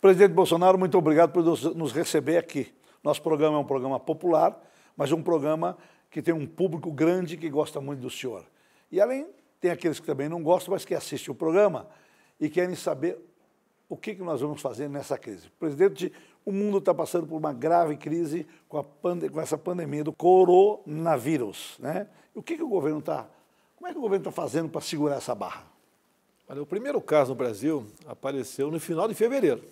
Presidente Bolsonaro, muito obrigado por nos receber aqui. Nosso programa é um programa popular, mas um programa que tem um público grande que gosta muito do senhor. E além, tem aqueles que também não gostam, mas que assistem o programa e querem saber o que nós vamos fazer nessa crise. Presidente, o mundo está passando por uma grave crise com essa pandemia do coronavírus, né? E o que o governo está... Como é que o governo está fazendo para segurar essa barra? Olha, o primeiro caso no Brasil apareceu no final de fevereiro.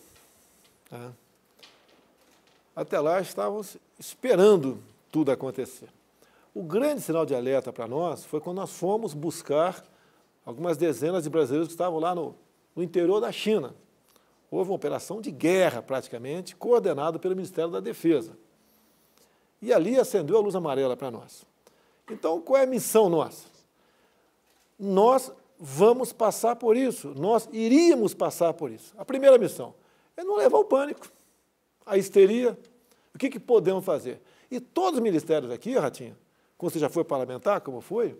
Tá? Até lá estávamos esperando tudo acontecer. O grande sinal de alerta para nós foi quando nós fomos buscar algumas dezenas de brasileiros que estavam lá no interior da China. Houve uma operação de guerra, praticamente, coordenada pelo Ministério da Defesa. E ali acendeu a luz amarela para nós. Então, qual é a missão nossa? Nós vamos passar por isso, nós iríamos passar por isso. A primeira missão é não levar o pânico, a histeria. O que podemos fazer? E todos os ministérios aqui, Ratinho, como você já foi parlamentar, como foi,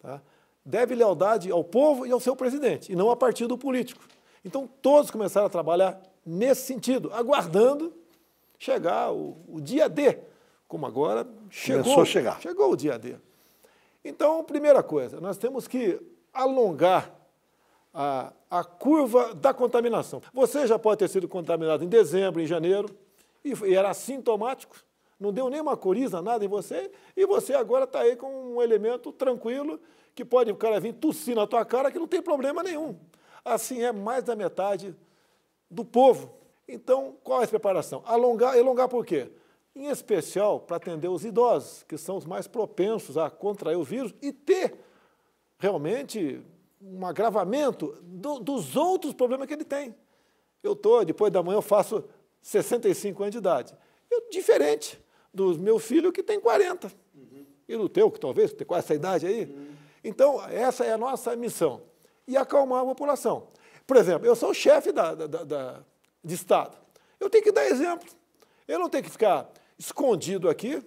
tá, deve lealdade ao povo e ao seu presidente, e não a partido político. Então, todos começaram a trabalhar nesse sentido, aguardando chegar o dia D, como agora chegou o dia D. Então, primeira coisa, nós temos que alongar a curva da contaminação. Você já pode ter sido contaminado em dezembro, em janeiro, e era assintomático, não deu nenhuma coriza, nada em você, e você agora está aí com um elemento tranquilo, que pode o cara vir tossir na tua cara, que não tem problema nenhum. Assim é mais da metade do povo. Então, qual é a preparação? Alongar por quê? Em especial para atender os idosos, que são os mais propensos a contrair o vírus e ter realmente um agravamento dos outros problemas que ele tem. Depois da manhã, eu faço 65 anos de idade. Diferente do meu filho que tem 40. E do teu, que talvez tem quase essa idade aí. Então, essa é a nossa missão. E acalmar a população. Por exemplo, eu sou o chefe de Estado. Eu tenho que dar exemplo. Eu não tenho que ficar escondido aqui,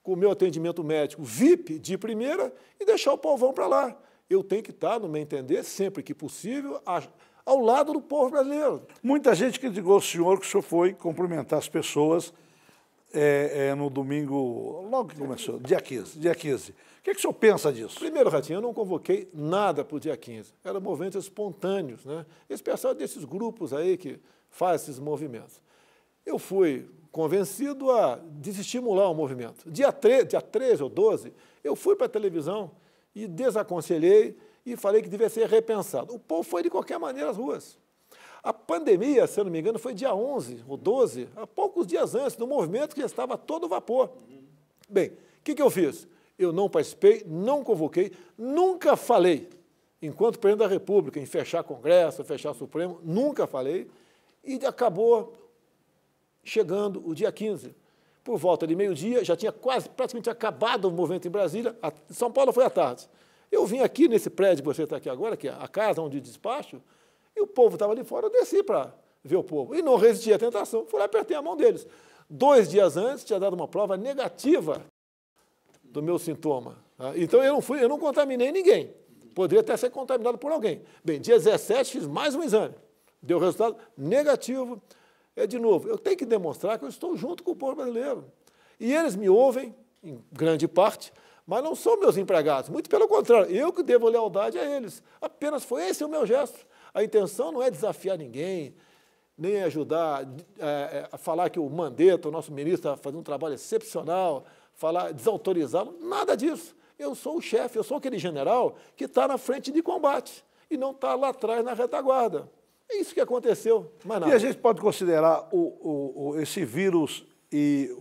com o meu atendimento médico VIP de primeira, e deixar o povão para lá. Eu tenho que estar, no meu entender, sempre que possível, ao lado do povo brasileiro. Muita gente criticou o senhor, que o senhor foi cumprimentar as pessoas no domingo, logo que começou, dia 15. O que o senhor pensa disso? Primeiro, Ratinho, eu não convoquei nada para o dia 15. Eram movimentos espontâneos, né? Esse pessoal desses grupos aí que faz esses movimentos. Eu fui convencido a desestimular o movimento. Dia 13 ou 12, eu fui para a televisão e desaconselhei e falei que devia ser repensado. O povo foi de qualquer maneira às ruas. A pandemia, se eu não me engano, foi dia 11 ou 12, há poucos dias antes, do movimento que já estava a todo vapor. Bem, o que eu fiz? Eu não participei, não convoquei, nunca falei, enquanto presidente da República, em fechar Congresso, fechar Supremo, nunca falei, e acabou chegando o dia 15. Por volta de meio-dia, já tinha praticamente acabado o movimento em Brasília, São Paulo foi à tarde. Eu vim aqui nesse prédio que você está aqui agora, que é a casa onde despacho, e o povo estava ali fora, eu desci para ver o povo, e não resisti à tentação, fui lá e apertei a mão deles. 2 dias antes, tinha dado uma prova negativa do meu sintoma. Tá? Então, eu não contaminei ninguém. Poderia até ser contaminado por alguém. Bem, dia 17, fiz mais um exame. Deu resultado negativo. De novo, eu tenho que demonstrar que eu estou junto com o povo brasileiro. E eles me ouvem, em grande parte, mas não são meus empregados. Muito pelo contrário, eu que devo lealdade a eles. Apenas foi esse o meu gesto. A intenção não é desafiar ninguém, nem ajudar a falar que o Mandetta, o nosso ministro, está fazendo um trabalho excepcional, desautorizá-lo, nada disso. Eu sou o chefe, eu sou aquele general que está na frente de combate e não está lá atrás na retaguarda. É isso que aconteceu, mais nada. E a gente pode considerar esse vírus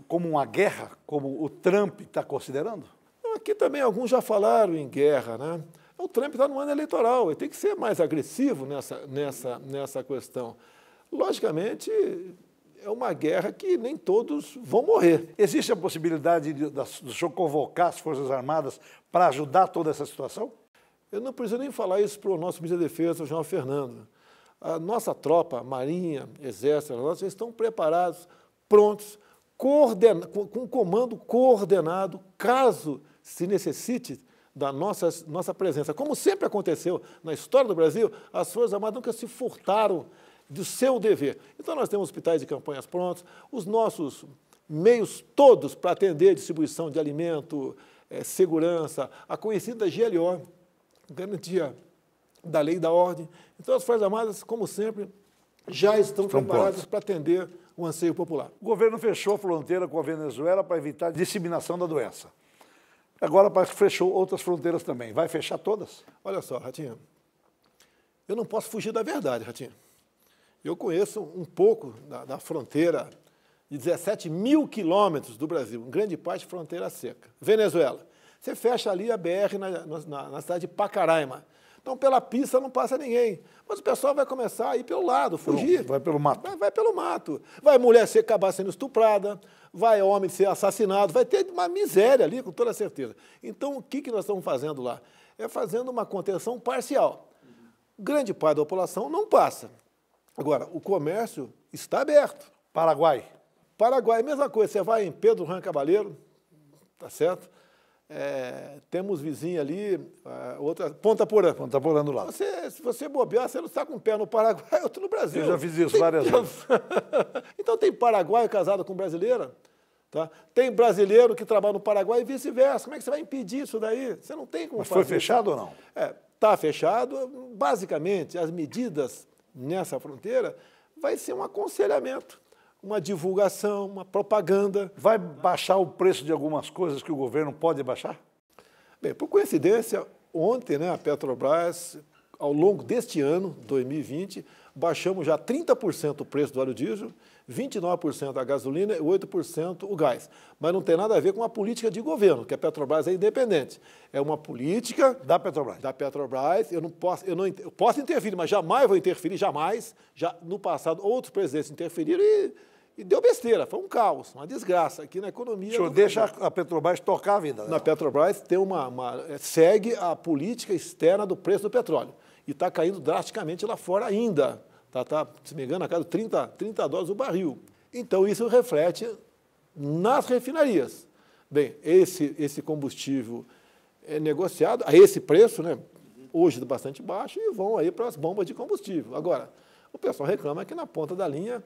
como uma guerra, como o Trump está considerando? Aqui também alguns já falaram em guerra, né? O Trump está no ano eleitoral, ele tem que ser mais agressivo nessa questão. Logicamente, é uma guerra que nem todos vão morrer. Existe a possibilidade do senhor convocar as Forças Armadas para ajudar toda essa situação? Eu não preciso nem falar isso para o nosso ministro da Defesa, o João Fernando. A nossa tropa, Marinha, Exército, já estão preparados, prontos, com um comando coordenado, caso se necessite da nossa presença. Como sempre aconteceu na história do Brasil, as Forças Armadas nunca se furtaram do seu dever. Então, nós temos hospitais de campanhas prontos, os nossos meios todos para atender a distribuição de alimento, segurança, a conhecida GLO, garantia da lei e da ordem. Então, as Forças Armadas, como sempre, já estão preparadas para atender o anseio popular. O governo fechou a fronteira com a Venezuela para evitar a disseminação da doença. Agora parece que fechou outras fronteiras também. Vai fechar todas? Olha só, Ratinho, eu não posso fugir da verdade, Ratinho. Eu conheço um pouco da fronteira de 17 mil quilômetros do Brasil, em grande parte fronteira seca. Venezuela. Você fecha ali a BR na cidade de Pacaraima. Então, pela pista não passa ninguém. Mas o pessoal vai começar a ir pelo lado, fugir. Vai pelo mato. Vai pelo mato. Vai mulher acabar sendo estuprada, vai homem ser assassinado, vai ter uma miséria ali, com toda certeza. Então, o que nós estamos fazendo lá? É fazendo uma contenção parcial. Grande parte da população não passa. Agora, o comércio está aberto. Paraguai. Paraguai, mesma coisa. Você vai em Pedro Juan Cabaleiro, tá certo? Temos vizinho ali, outra, Ponta Porã. Ponta Porã do lado. Se você bobear, você não está com um pé no Paraguai, outro no Brasil. Eu já fiz isso várias vezes. Então, tem paraguaio casado com brasileira, tá? Tem brasileiro que trabalha no Paraguai e vice-versa. Como é que você vai impedir isso daí? Você não tem como Mas fazer. foi fechado ou não? Está fechado. Basicamente, as medidas nessa fronteira vai ser um aconselhamento, uma divulgação, uma propaganda. Vai baixar o preço de algumas coisas que o governo pode baixar? Bem, por coincidência, ontem, né, a Petrobras, ao longo deste ano, 2020, baixamos já 30% o preço do óleo diesel, 29% a gasolina e 8% o gás. Mas não tem nada a ver com a política de governo, que a Petrobras é independente. É uma política da Petrobras. Eu posso interferir, mas jamais vou interferir, jamais. Já no passado, outros presidentes interferiram e deu besteira, foi um caos, uma desgraça aqui na economia. O senhor deixa a Petrobras tocar a vida? Na Petrobras tem segue a política externa do preço do petróleo. E está caindo drasticamente lá fora ainda. Está, se me engano, a cada 30 dólares o barril. Então, isso reflete nas refinarias. Bem, esse combustível é negociado a esse preço, né? Hoje bastante baixo, e vão aí para as bombas de combustível. Agora, o pessoal reclama que na ponta da linha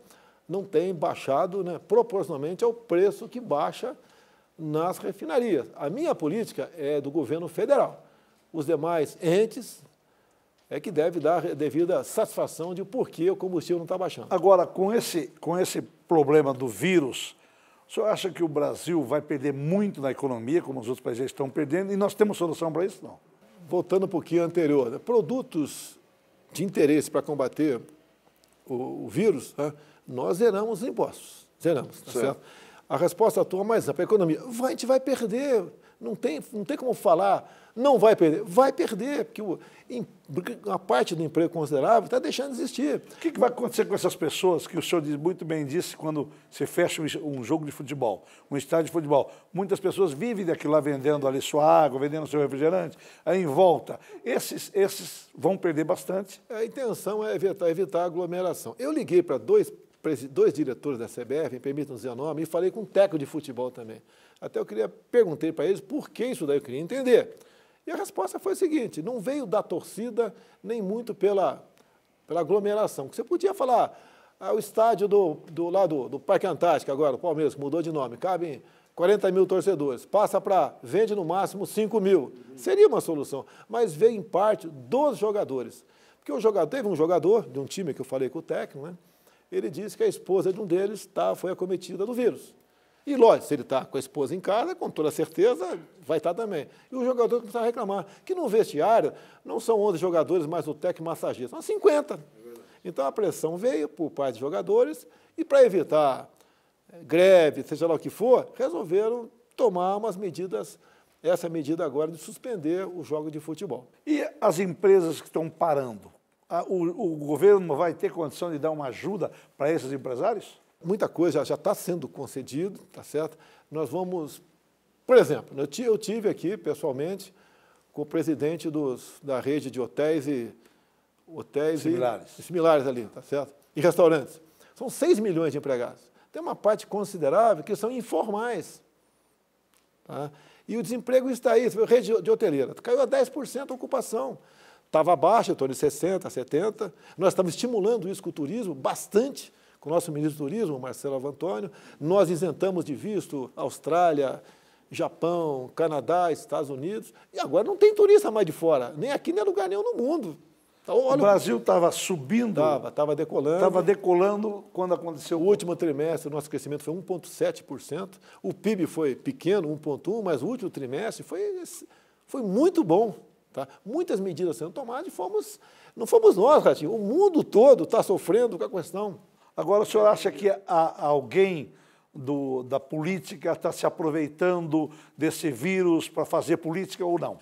não tem baixado, né, proporcionalmente ao preço que baixa nas refinarias. A minha política é do governo federal. Os demais entes que deve dar devida satisfação de por que o combustível não está baixando. Agora, com esse problema do vírus, o senhor acha que o Brasil vai perder muito na economia, como os outros países estão perdendo, e nós temos solução para isso? Não. Voltando um pouquinho anterior, né, produtos de interesse para combater o vírus, né, nós zeramos os impostos. Zeramos, tá certo? A resposta atual é mais ampla. A economia, a gente vai perder. Não tem como falar, não vai perder. Vai perder, porque uma parte do emprego considerável está deixando de existir. O que vai acontecer com essas pessoas que o senhor muito bem disse quando você fecha um jogo de futebol, um estádio de futebol? Muitas pessoas vivem daquilo lá vendendo ali sua água, vendendo seu refrigerante, aí em volta. Esses vão perder bastante. A intenção é evitar a aglomeração. Eu liguei para dois diretores da CBF, me permitam dizer o nome, e falei com um técnico de futebol também. Até eu perguntei para eles por que isso daí, eu queria entender. E a resposta foi a seguinte, não veio da torcida, nem muito pela aglomeração. Você podia falar, o estádio do Parque Antártica agora, o Palmeiras, que mudou de nome, cabem 40 mil torcedores, vende no máximo 5 mil. Seria uma solução, mas veio em parte dos jogadores. Porque teve um jogador de um time que eu falei com o técnico, né? Ele disse que a esposa de um deles foi acometida do vírus. E, lógico, se ele está com a esposa em casa, com toda certeza, vai estar também. E o jogador começou a reclamar que no vestiário não são 11 jogadores, mais o técnico massagista, são 50. Então, a pressão veio por parte dos jogadores e, para evitar greve, seja lá o que for, resolveram tomar essa medida agora de suspender o jogo de futebol. E as empresas que estão parando? O governo vai ter condição de dar uma ajuda para esses empresários? Muita coisa já está sendo concedido, tá certo? Nós vamos, por exemplo, eu tive aqui pessoalmente com o presidente da rede de hotéis similares ali, tá certo? E restaurantes. São 6 milhões de empregados. Tem uma parte considerável que são informais. Tá? E o desemprego está aí. Rede de hoteleira caiu a 10% a ocupação. estava baixa, em torno de 60, 70. Nós estamos estimulando isso com o turismo bastante, com o nosso ministro do Turismo, Marcelo Avantônio. Nós isentamos de visto Austrália, Japão, Canadá, Estados Unidos. E agora não tem turista mais de fora, nem aqui, nem em lugar nenhum no mundo. Então, olha, o Brasil estava subindo. Estava decolando. Estava decolando quando aconteceu. O último trimestre, o nosso crescimento foi 1,7%. O PIB foi pequeno, 1,1%, mas o último trimestre foi muito bom. Tá? Muitas medidas sendo tomadas e não fomos nós, Ratinho. O mundo todo está sofrendo com a questão. Agora, o senhor acha que alguém da política está se aproveitando desse vírus para fazer política ou não?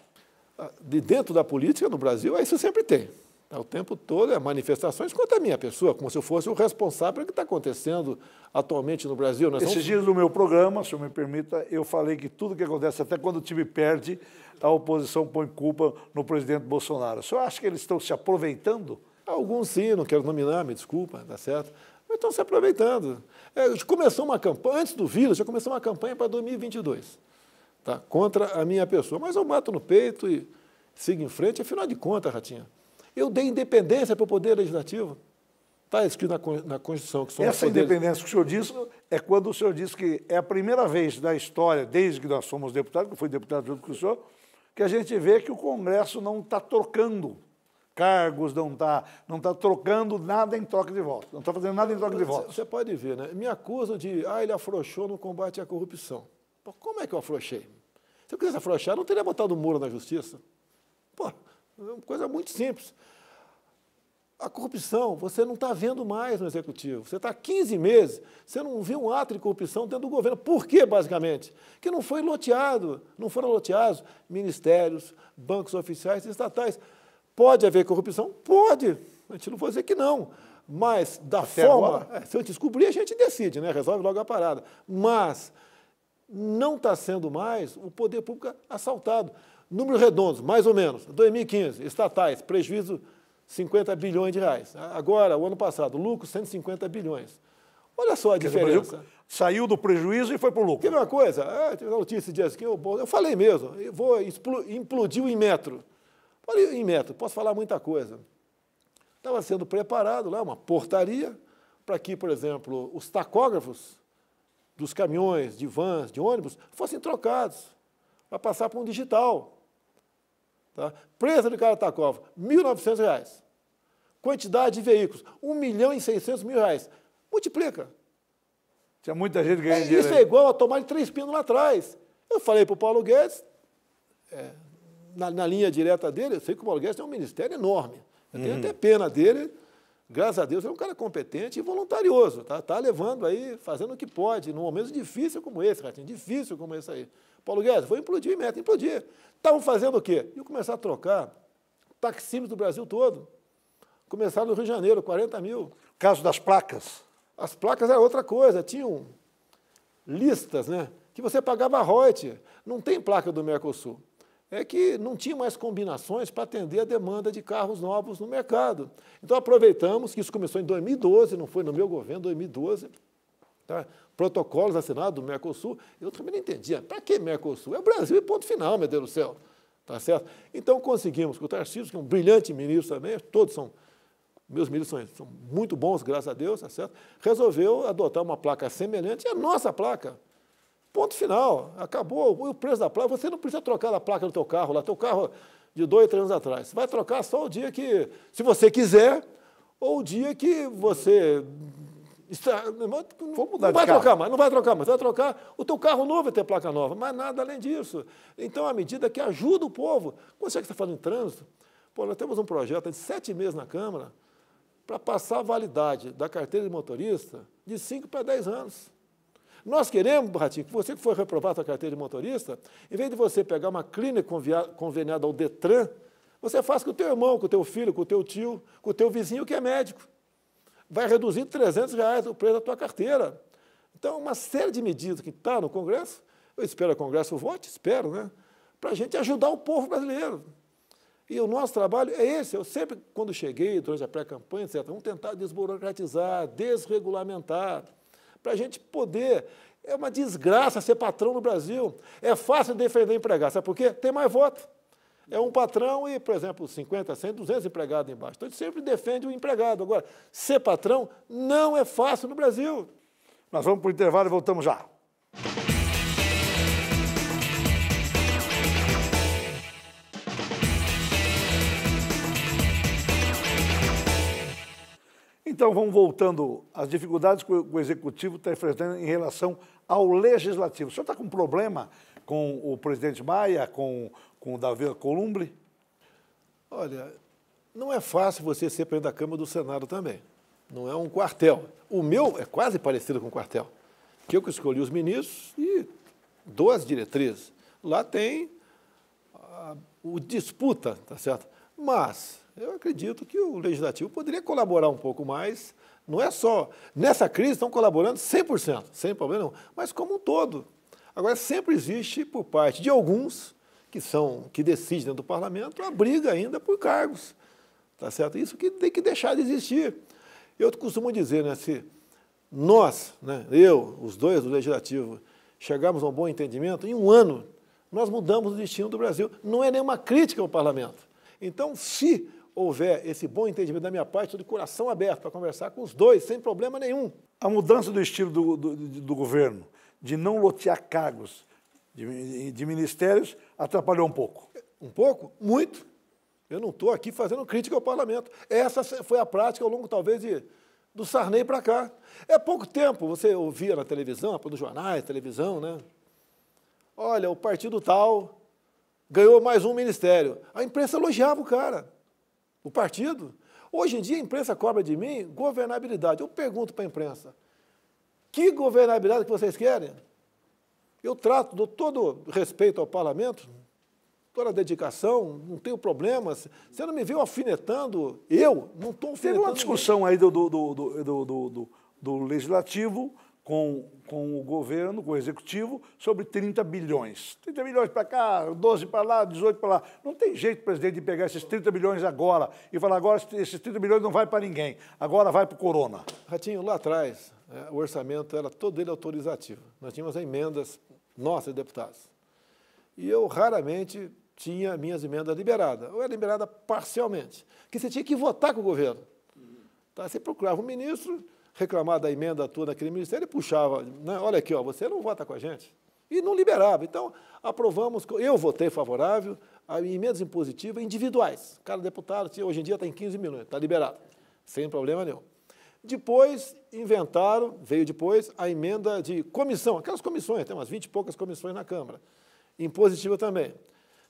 De dentro da política no Brasil, isso sempre tem. O tempo todo é manifestações contra a minha pessoa, como se eu fosse o responsável pelo que está acontecendo atualmente no Brasil. Esses dias no meu programa, se eu me permita, eu falei que tudo que acontece, até quando o time perde, a oposição põe culpa no presidente Bolsonaro. O senhor acha que eles estão se aproveitando? Alguns sim, não quero nominar, me desculpa, tá certo? Mas estão se aproveitando. Começou uma campanha, antes do vírus, já começou uma campanha para 2022, tá? Contra a minha pessoa. Mas eu bato no peito e sigo em frente, afinal de contas, Ratinha, eu dei independência para o Poder Legislativo. Está escrito na Constituição que somos essa independência que o senhor disse é quando o senhor disse que é a primeira vez da história, desde que nós somos deputados, que eu fui deputado junto com o senhor, que a gente vê que o Congresso não está trocando cargos, não está trocando nada em troca de voto, não está fazendo nada em troca de voto. Você pode ver, né? Me acusam de, ele afrouxou no combate à corrupção. Pô, como é que eu afrouxei? Se eu quisesse afrouxar, não teria botado o Moro na justiça. Pô, é uma coisa muito simples. A corrupção, você não está vendo mais no Executivo. Você está há 15 meses, você não viu um ato de corrupção dentro do governo. Por quê, basicamente? Que não foi loteado, não foram loteados ministérios, bancos oficiais e estatais. Pode haver corrupção? Pode. A gente não vai dizer que não. Mas, da forma... se eu descobrir, a gente decide, né? Resolve logo a parada. Mas não está sendo mais o poder público assaltado. Números redondos, mais ou menos. 2015, estatais, prejuízo 50 bilhões de reais. Agora, o ano passado, lucro 150 bilhões. Olha só a diferença. Saiu do prejuízo e foi para o lucro. Teve uma coisa, teve uma notícia dias que eu falei mesmo, implodiu em metro. Falei em metro, posso falar muita coisa. Estava sendo preparado lá uma portaria para que, por exemplo, os tacógrafos dos caminhões, de vans, de ônibus, fossem trocados para passar para um digital. Tá? Preço de cada tacógrafo, R$ 1.900. Quantidade de veículos, R$ 1.600.000. Multiplica. Tinha muita gente ganhando dinheiro. Isso é igual a tomar de 3 pinos lá atrás. Eu falei para o Paulo Guedes, na linha direta dele, eu sei que o Paulo Guedes tem um ministério enorme. Eu tenho até pena dele, graças a Deus, é um cara competente e voluntarioso. Tá levando aí, fazendo o que pode, num momento difícil como esse, Ratinho, difícil como esse aí. Paulo Guedes, vou implodir meta, implodir. Estavam fazendo o quê? Iam começar a trocar taxímetros do Brasil todo. Começaram no Rio de Janeiro, 40 mil. Caso das placas. As placas era outra coisa, tinham listas, né, que você pagava royalties. Não tem placa do Mercosul. É que não tinha mais combinações para atender a demanda de carros novos no mercado. Então, aproveitamos que isso começou em 2012, não foi no meu governo, 2012, tá? Protocolos assinados do Mercosul. Eu também não entendia. Para que Mercosul? É Brasil e ponto final, meu Deus do céu. Tá certo? Então, conseguimos, com o Tarcísio, que é um brilhante ministro também, todos são, meus ministros são muito bons, graças a Deus, tá certo? Resolveu adotar uma placa semelhante à nossa placa. Ponto final. Acabou o preço da placa. Você não precisa trocar a placa do teu carro lá, teu carro de 2, 3 anos atrás. Você vai trocar só o dia que, se você quiser, ou o dia que você... Não vai trocar mais, vai trocar, o teu carro novo vai ter placa nova, mas nada além disso. Então, a medida que ajuda o povo, quando você está falando em trânsito, nós temos um projeto de 7 meses na Câmara para passar a validade da carteira de motorista de 5 para 10 anos. Nós queremos, Ratinho, que você que for reprovar a sua carteira de motorista, em vez de você pegar uma clínica conveniada ao Detran, você faz com o teu irmão, com o teu filho, com o teu tio, com o teu vizinho que é médico. Vai reduzir R$300 o preço da tua carteira. Então, uma série de medidas que está no Congresso, eu espero que o Congresso vote, espero, né? Para a gente ajudar o povo brasileiro. E o nosso trabalho é esse. Eu sempre, quando cheguei, durante a pré-campanha, etc., vamos tentar desburocratizar, desregulamentar, para a gente poder... É uma desgraça ser patrão no Brasil. É fácil defender empregado. Sabe por quê? Tem mais voto. É um patrão e, por exemplo, 50, 100, 200 empregados embaixo. Então, ele sempre defende o empregado. Agora, ser patrão não é fácil no Brasil. Nós vamos para o intervalo e voltamos já. Então, vamos voltando às dificuldades que o Executivo está enfrentando em relação ao Legislativo. O senhor está com problema com o presidente Maia, com o Davi Alcolumbre? Olha, não é fácil você ser presidente da Câmara e do Senado também. Não é um quartel. O meu é quase parecido com um quartel. Que eu escolhi os ministros e dou as diretrizes. Lá tem o disputa, tá certo? Mas eu acredito que o Legislativo poderia colaborar um pouco mais. Não é só... Nessa crise estão colaborando 100%, sem problema não, mas como um todo. Agora, sempre existe, por parte de alguns que decidem dentro do parlamento, a briga ainda por cargos. Tá certo? Isso que tem que deixar de existir. Eu costumo dizer, né, se nós, né, os dois do Legislativo, chegarmos a um bom entendimento, em um ano, nós mudamos o destino do Brasil. Não é nenhuma crítica ao parlamento. Então, se houver esse bom entendimento da minha parte, estou de coração aberto para conversar com os dois, sem problema nenhum. A mudança do estilo do governo, de não lotear cargos de ministérios, atrapalhou um pouco. Um pouco? Muito. Eu não estou aqui fazendo crítica ao parlamento. Essa foi a prática ao longo, talvez, do Sarney para cá. É pouco tempo, você ouvia na televisão, nos jornais, televisão, né? Olha, o partido tal ganhou mais um ministério. A imprensa elogiava o cara, o partido. Hoje em dia a imprensa cobra de mim governabilidade. Eu pergunto para a imprensa, que governabilidade que vocês querem? Eu trato, dou todo respeito ao parlamento, toda a dedicação, não tenho problemas. Você não me viu alfinetando, eu não estou alfinetando. Teve uma discussão aí do Legislativo com o governo, com o Executivo, sobre 30 bilhões. 30 bilhões para cá, 12 para lá, 18 para lá. Não tem jeito, presidente, de pegar esses 30 bilhões agora e falar agora esses 30 bilhões não vai para ninguém, agora vai para o Corona. Ratinho, lá atrás, o orçamento era todo ele autorizativo. Nós tínhamos as emendas nossas, deputados. E eu raramente tinha minhas emendas liberadas. Ou era liberada parcialmente. Porque você tinha que votar com o governo. Tá? Você procurava um ministro, reclamar da emenda tua naquele ministério e puxava, né? Olha aqui, ó, você não vota com a gente. E não liberava. Então, aprovamos, eu votei favorável a emendas impositivas individuais. Cada deputado, hoje em dia está em 15 milhões, está liberado, sem problema nenhum. Depois, veio depois a emenda de comissão, aquelas comissões, tem umas 20 e poucas comissões na Câmara, impositiva também.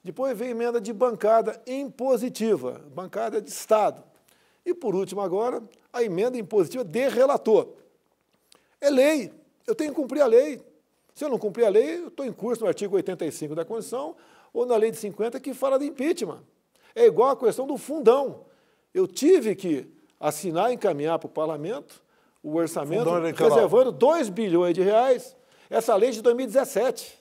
Depois veio a emenda de bancada impositiva, bancada de Estado. E, por último, agora, a emenda impositiva de relator. É lei, eu tenho que cumprir a lei. Se eu não cumprir a lei, eu estou em curso no artigo 85 da Constituição ou na lei de 50 que fala de impeachment. É igual a questão do fundão. Eu tive que assinar e encaminhar para o parlamento o orçamento reservando 2 bilhões de reais, essa lei de 2017,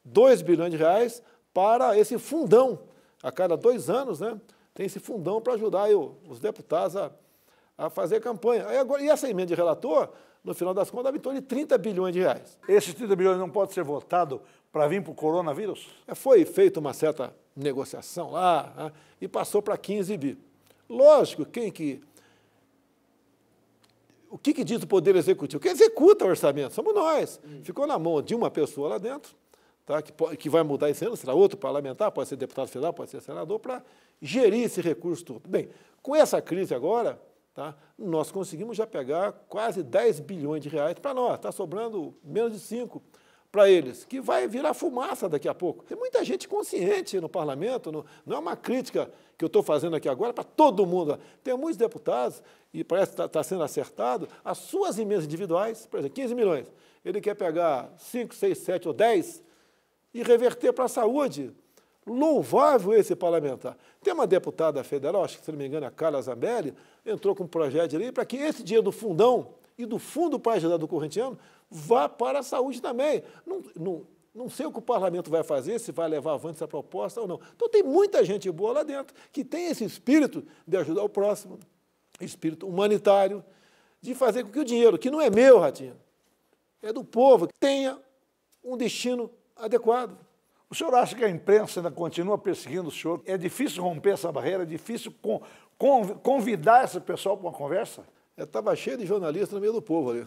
2 bilhões de reais para esse fundão. A cada 2 anos, né, tem esse fundão para ajudar os deputados a fazer campanha. E essa emenda de relator, no final das contas, dava em torno de 30 bilhões de reais. Esses 30 bilhões não pode ser votado para vir para o coronavírus? Foi feita uma certa negociação lá, né, e passou para 15 bi. Lógico, o que diz o Poder Executivo? Quem executa o orçamento somos nós. Ficou na mão de uma pessoa lá dentro, tá, que vai mudar esse ano, será outro parlamentar, pode ser deputado federal, pode ser senador, para gerir esse recurso todo. Bem, com essa crise agora, tá, nós conseguimos já pegar quase 10 bilhões de reais para nós, está sobrando menos de 5 para eles, que vai virar fumaça daqui a pouco. Tem muita gente consciente no parlamento, não é uma crítica que eu estou fazendo aqui agora para todo mundo. Tem muitos deputados, e parece que está sendo acertado, as suas emendas individuais, por exemplo, 15 milhões, ele quer pegar 5, 6, 7 ou 10 e reverter para a saúde. Louvável esse parlamentar. Tem uma deputada federal, acho que, se não me engano, a Carla Zambelli, entrou com um projeto de lei para que esse dinheiro do fundão e do fundo para ajudar do correntiano vá para a saúde também. Não sei o que o parlamento vai fazer, se vai levar avante essa proposta ou não. Então, tem muita gente boa lá dentro que tem esse espírito de ajudar o próximo, espírito humanitário, de fazer com que o dinheiro, que não é meu, Ratinho, é do povo, tenha um destino adequado. O senhor acha que a imprensa ainda continua perseguindo o senhor? É difícil romper essa barreira? É difícil convidar esse pessoal para uma conversa? Estava cheio de jornalistas no meio do povo ali.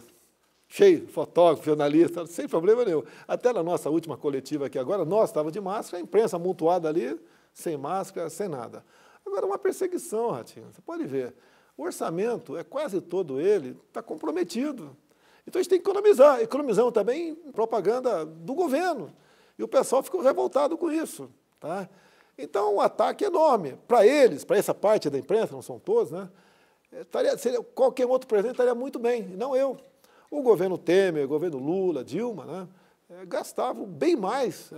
Cheio, fotógrafo, jornalista, sem problema nenhum. Até na nossa última coletiva aqui agora, nós estávamos de máscara, a imprensa amontoada ali, sem máscara, sem nada. Agora, uma perseguição, Ratinho, você pode ver. O orçamento, quase todo ele, está comprometido. Então, a gente tem que economizar. Economizamos também em propaganda do governo. E o pessoal ficou revoltado com isso. Tá? Então, um ataque enorme. Para eles, para essa parte da imprensa, não são todos, né? Qualquer outro presidente estaria muito bem, não eu. O governo Temer, o governo Lula, Dilma, né, gastavam bem mais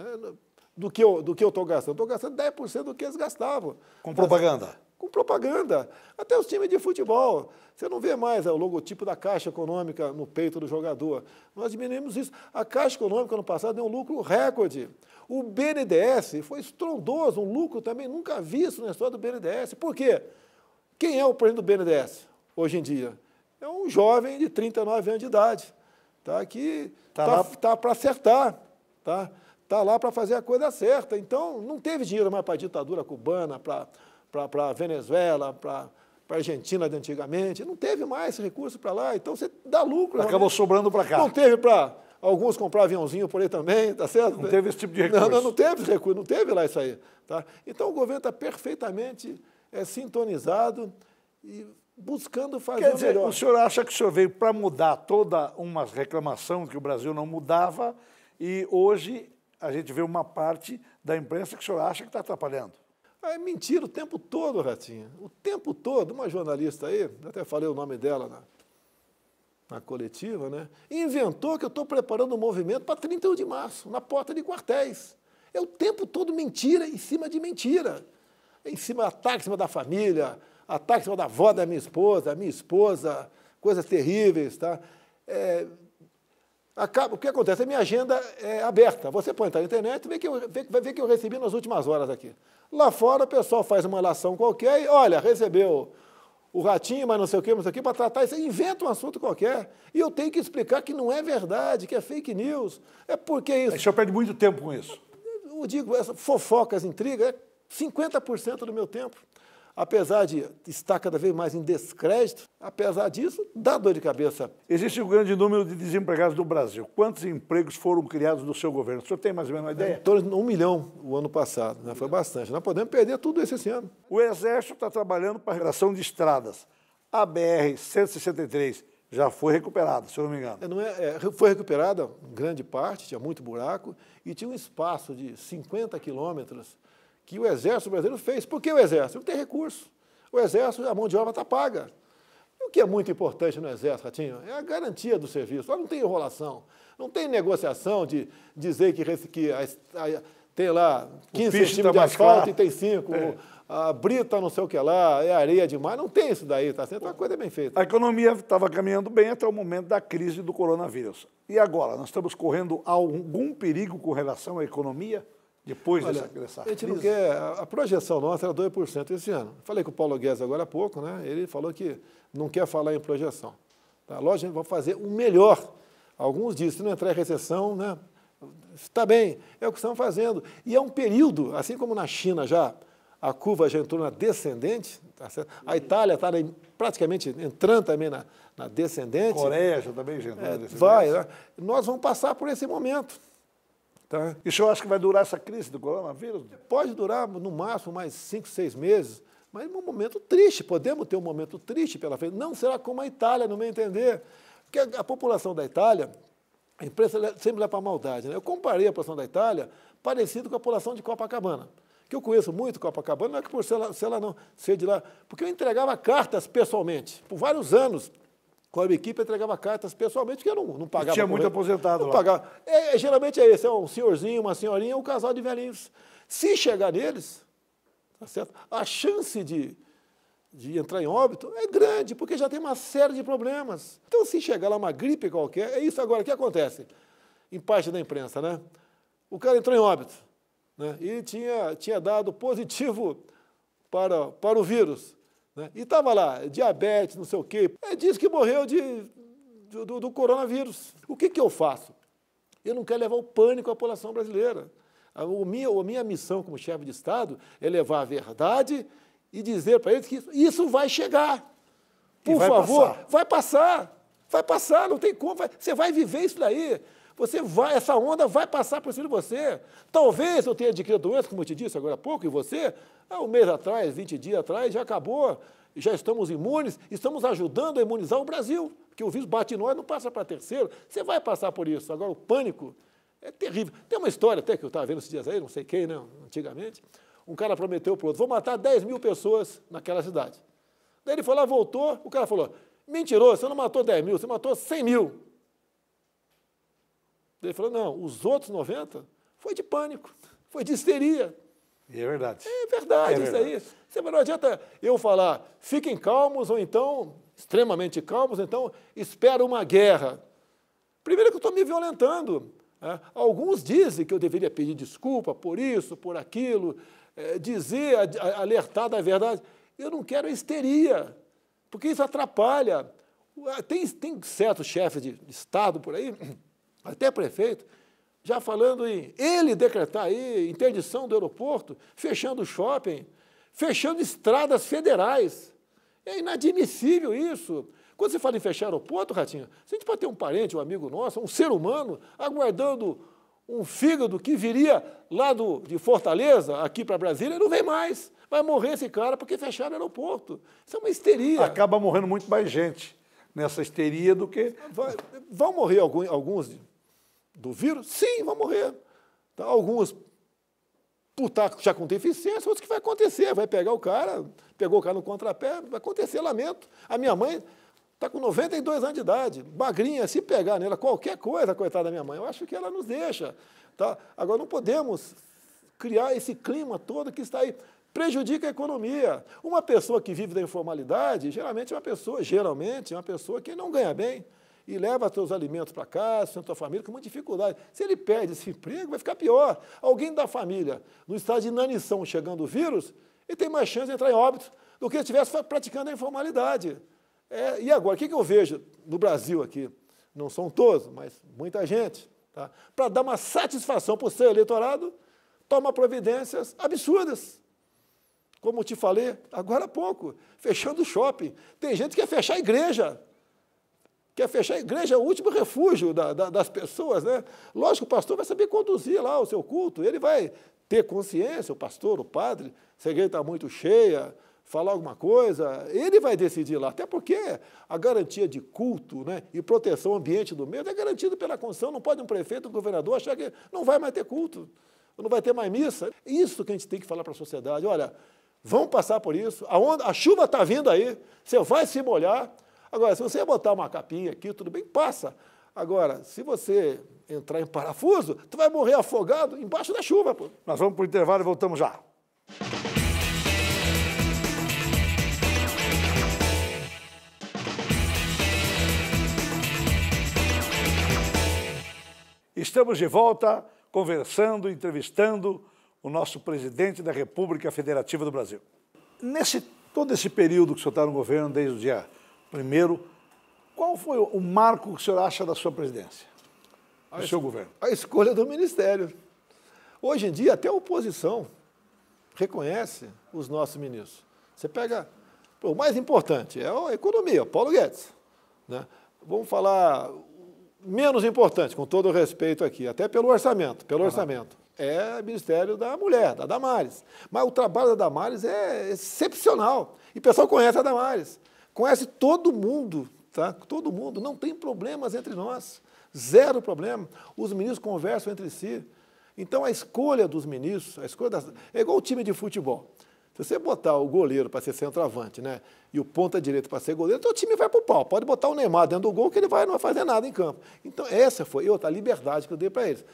do que eu estou gastando. Estou gastando 10% do que eles gastavam. Com propaganda? Com propaganda. Até os times de futebol. Você não vê mais o logotipo da Caixa Econômica no peito do jogador. Nós diminuímos isso. A Caixa Econômica, ano passado, deu um lucro recorde. O BNDES foi estrondoso, um lucro também nunca visto na história do BNDES. Por quê? Quem é o presidente do BNDES hoje em dia? É um jovem de 39 anos de idade, tá? Que tá para acertar, tá lá para fazer a coisa certa. Então, não teve dinheiro mais para a ditadura cubana, para a Venezuela, para a Argentina de antigamente. Não teve mais esse recurso para lá. Então, você dá lucro. Acabou sobrando para cá. Não teve para alguns comprar aviãozinho por aí também, tá certo? Não teve esse tipo de recurso. Não teve esse recurso, não teve lá isso aí. Tá? Então, o governo está perfeitamente sintonizado e buscando fazer o melhor. O senhor acha que o senhor veio para mudar toda uma reclamação que o Brasil não mudava e hoje a gente vê uma parte da imprensa que o senhor acha que está atrapalhando? É mentira o tempo todo, Ratinho. O tempo todo. Uma jornalista aí, até falei o nome dela na coletiva, né? Inventou que eu estou preparando um movimento para 31 de março, na porta de quartéis. É o tempo todo mentira em cima de mentira. Ataque em cima da família, ataque em cima da avó da minha esposa, coisas terríveis, tá? O que acontece? A minha agenda é aberta. Você pode entrar na internet e vai ver que eu recebi nas últimas horas aqui. Lá fora, o pessoal faz uma relação qualquer e, olha, recebeu o Ratinho, mas não sei o que, para tratar isso, inventa um assunto qualquer. E eu tenho que explicar que não é verdade, que é fake news. É porque isso... O senhor perde muito tempo com isso. Eu digo, essas fofocas, intrigas, 50% do meu tempo. Apesar de estar cada vez mais em descrédito, apesar disso, dá dor de cabeça. Existe um grande número de desempregados no Brasil. Quantos empregos foram criados no seu governo? O senhor tem mais ou menos uma ideia? Em torno de 1 milhão o ano passado, né? Foi bastante. Nós podemos perder tudo isso esse ano. O Exército está trabalhando para a relação de estradas. A BR-163 já foi recuperada, se eu não me engano. Foi recuperada, em grande parte, tinha muito buraco, e tinha um espaço de 50 quilômetros que o Exército brasileiro fez. Por que o Exército? Não tem recurso. O Exército, a mão de obra está paga. E o que é muito importante no Exército, Ratinho, é a garantia do serviço. Lá não tem enrolação, não tem negociação de dizer que tem lá 15 centímetros de asfalto e tem 5, a brita não sei o que lá, é areia demais. Não tem isso daí, tá certo? É uma coisa bem feita. A economia estava caminhando bem até o momento da crise do coronavírus. E agora, nós estamos correndo algum perigo com relação à economia? Depois dessa crise? A gente não quer. A projeção nossa era 2% esse ano. Falei com o Paulo Guedes agora há pouco, né? Ele falou que não quer falar em projeção. Tá? Lógico, a gente vai fazer o melhor. Alguns dizem, se não entrar em recessão, né? Está bem, é o que estão fazendo. E é um período, assim como na China já, a curva já entrou na descendente, tá certo? A Itália está praticamente entrando também na descendente. Coreia já também já entrou na descendente. Vai, né? Nós vamos passar por esse momento. Tá? E o senhor acha que vai durar essa crise do coronavírus? Pode durar, no máximo, mais 5, 6 meses, mas um momento triste. Podemos ter um momento triste pela frente. Não será como a Itália, no meu entender. Porque a população da Itália, a imprensa sempre leva para a maldade, né? Eu comparei a população da Itália parecido com a população de Copacabana. Que eu conheço muito Copacabana, não é que por ser de lá, porque eu entregava cartas pessoalmente, por vários anos. Com a minha equipe, eu entregava cartas pessoalmente, porque eu não pagava. E tinha muito aposentado não lá. Pagava. Geralmente é esse, é um senhorzinho, uma senhorinha, um casal de velhinhos. Se chegar neles, tá certo? A chance de entrar em óbito é grande, porque já tem uma série de problemas. Então, se chegar lá uma gripe qualquer, é isso agora. O que acontece? Em parte da imprensa, né? O cara entrou em óbito, né? E tinha dado positivo para o vírus. Né? E estava lá, diabetes, não sei o quê. Diz que morreu do coronavírus. O que eu faço? Eu não quero levar o pânico à população brasileira. A minha missão como chefe de Estado é levar a verdade e dizer para eles que isso vai chegar. Por favor, vai passar, não tem como, você vai viver isso daí. Essa onda vai passar por cima de você. Talvez eu tenha adquirido doença, como eu te disse agora há pouco, e você, há um mês atrás, 20 dias atrás, já acabou, já estamos imunes, estamos ajudando a imunizar o Brasil, porque o vírus bate em nós, não passa para terceiro, você vai passar por isso. Agora, o pânico é terrível. Tem uma história até que eu estava vendo esses dias aí, não sei quem, né, antigamente, um cara prometeu para o outro, vou matar 10 mil pessoas naquela cidade. Daí ele foi lá, voltou, o cara falou, mentiroso, você não matou 10 mil, você matou 100 mil. Ele falou, não, os outros 90 foi de pânico, foi de histeria. E é verdade. É verdade, isso aí. Não adianta eu falar, fiquem calmos, ou então, extremamente calmos, então, espera uma guerra. Primeiro que eu estou me violentando. Né? Alguns dizem que eu deveria pedir desculpa por isso, por aquilo, alertar da verdade. Eu não quero histeria, porque isso atrapalha. Tem certos chefes de Estado por aí, até prefeito, já falando em ele decretar aí interdição do aeroporto, fechando o shopping, fechando estradas federais. É inadmissível isso. Quando você fala em fechar aeroporto, Ratinho, se a gente pode ter um parente, um amigo nosso, um ser humano, aguardando um fígado que viria lá de Fortaleza, aqui para Brasília, não vem mais. Vai morrer esse cara porque fecharam o aeroporto. Isso é uma histeria. Acaba morrendo muito mais gente nessa histeria do que... Vão morrer alguns do vírus? Sim, vão morrer. Tá? Alguns por estar já com deficiência, outros que vai acontecer. Vai pegar o cara, pegou o cara no contrapé, vai acontecer, lamento. A minha mãe está com 92 anos de idade, magrinha, se pegar nela qualquer coisa, coitada da minha mãe, eu acho que ela nos deixa. Tá? Agora, não podemos criar esse clima todo que está aí. Prejudica a economia. Uma pessoa que vive da informalidade, geralmente é uma pessoa que não ganha bem e leva seus alimentos para casa, sustenta a família com muita dificuldade. Se ele perde esse emprego, vai ficar pior. Alguém da família, no estado de inanição, chegando o vírus, ele tem mais chance de entrar em óbito do que se estivesse praticando a informalidade. E agora, o que eu vejo no Brasil aqui? Não são todos, mas muita gente. Tá? Para dar uma satisfação para o seu eleitorado, toma providências absurdas. Como eu te falei agora há pouco, fechando o shopping. Tem gente que quer fechar a igreja. Quer fechar a igreja, é o último refúgio das pessoas, né? Lógico, o pastor vai saber conduzir lá o seu culto, ele vai ter consciência, o pastor, o padre, se a igreja está muito cheia, falar alguma coisa, ele vai decidir lá, até porque a garantia de culto, né, e proteção ao ambiente do meio é garantida pela Constituição, não pode um prefeito, um governador achar que não vai mais ter culto, não vai ter mais missa. Isso que a gente tem que falar para a sociedade, olha, vamos passar por isso, a chuva está vindo aí, você vai se molhar. Agora, se você botar uma capinha aqui, tudo bem, passa. Agora, se você entrar em parafuso, tu vai morrer afogado embaixo da chuva. Pô. Nós vamos para o intervalo e voltamos já. Estamos de volta, conversando, entrevistando o nosso presidente da República Federativa do Brasil. Todo esse período que o senhor está no governo, desde o dia 1º, qual foi o marco que o senhor acha da sua presidência, do seu governo? A escolha do ministério. Hoje em dia, até a oposição reconhece os nossos ministros. Você pega, o mais importante é a economia, Paulo Guedes. Né? Vamos falar menos importante, com todo o respeito aqui, até pelo orçamento. É o Ministério da Mulher, da Damares. Mas o trabalho da Damares é excepcional. E o pessoal conhece a Damares. Conhece todo mundo, tá? Todo mundo. Não tem problemas entre nós. Zero problema. Os ministros conversam entre si. Então, a escolha dos ministros, é igual o time de futebol. Se você botar o goleiro para ser centroavante, né, e o ponta-direita para ser goleiro, então o time vai para o pau. Pode botar o Neymar dentro do gol que ele não vai fazer nada em campo. Então, essa foi a liberdade que eu dei para eles.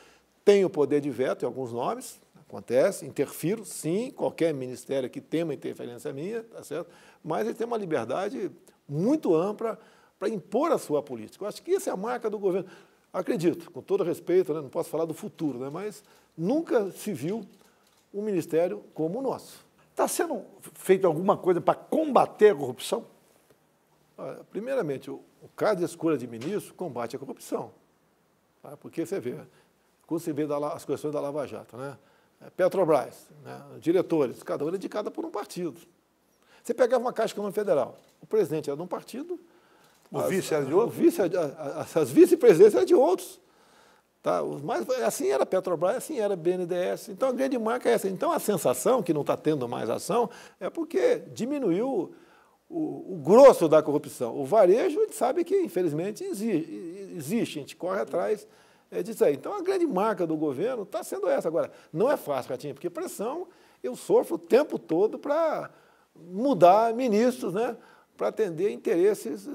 Tenho o poder de veto em alguns nomes, acontece, interfiro, sim, qualquer ministério que tem uma interferência minha, tá certo? Mas ele tem uma liberdade muito ampla para impor a sua política. Eu acho que essa é a marca do governo. Acredito, com todo respeito, né, não posso falar do futuro, né, mas nunca se viu um ministério como o nosso. Está sendo feito alguma coisa para combater a corrupção? Primeiramente, o caso de escolha de ministro combate a corrupção. Tá? Porque você vê, quando se vê as questões da Lava Jato, né? Petrobras, né? Diretores, cada um era indicado por um partido. Você pegava uma Caixa Econômica Federal, o presidente era de um partido, o vice era de outro? As vice-presidências eram de outros. Tá? Mas assim era a Petrobras, assim era a BNDES. Então a grande marca é essa. Então a sensação que não está tendo mais ação é porque diminuiu o grosso da corrupção. O varejo, a gente sabe que, infelizmente, existe, a gente corre atrás disso aí. Então, a grande marca do governo está sendo essa. Agora, não é fácil, Ratinho, porque pressão eu sofro o tempo todo para mudar ministros, né, para atender interesses